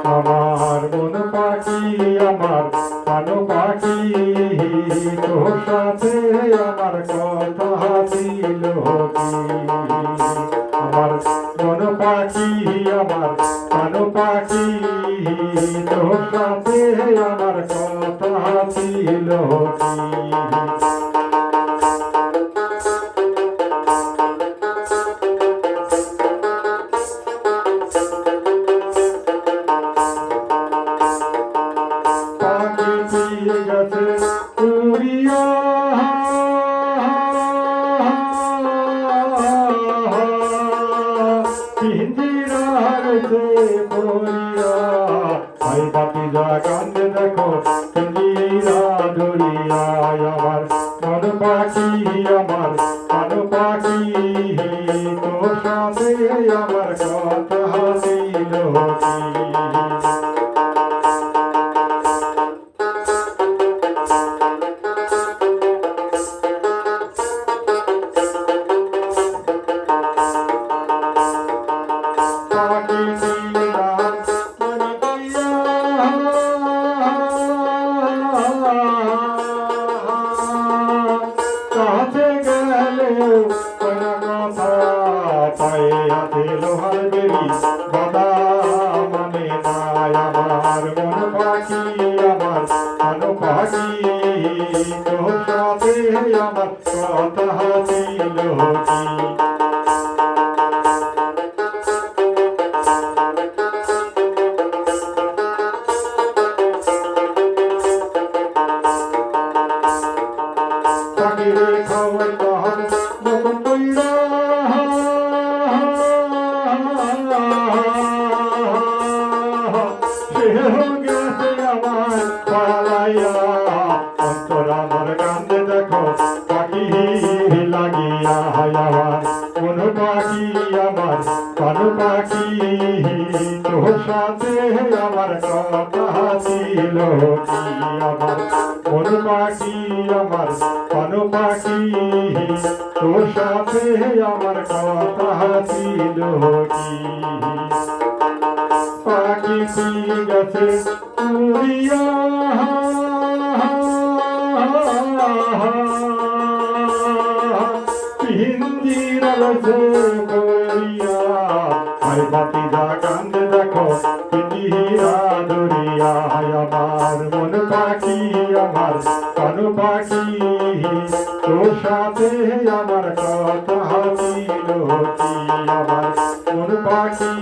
আমার মন পাখি আমার প্রাণ পাখি তোর সাথে আমার কথা ছিল কি আমার মন পাখি আমার প্রাণ পাখি তোর সাথে আমার কথা ছিল কি গেছে উড়িয়া পিঞ্জিরাতে পড়িয়া ভাই বাতি যা কান্দে দেখো পিঞ্জিরা ধরিয়া আমার মন পাখি আমার প্রাণ পাখি তোর সাথে আমার কথা ছিল কি লোহার বেরি বাদা মানে নাই আমার মন পাখি আমার প্রাণ পাখি তোর সাথে আমার কথা ছিল কি পাখিরে খাওয়াই তখন নতুন কইরা গেছে আমার পালাইয়া অন্তর আমার কান্দে দেখো পাখি লাগিয়া আমার মন পাখি আমার প্রাণ পাখি তোর সাথে আমার কথা ছিল কি আমার মন পাখি আমার প্রাণ পাখি তোর সাথে আমার কথা ছিল কি পাখি গেছে উড়িয়া পিঞ্জিরাতে পড়িয়া ভাই বাতি যা কান্দে দেখো পিঞ্জিরা ধরিয়া আমার মন পাখি আমার প্রাণ পাখি তোর সাথে আমার কথা ছিল কি আমার মন পাখি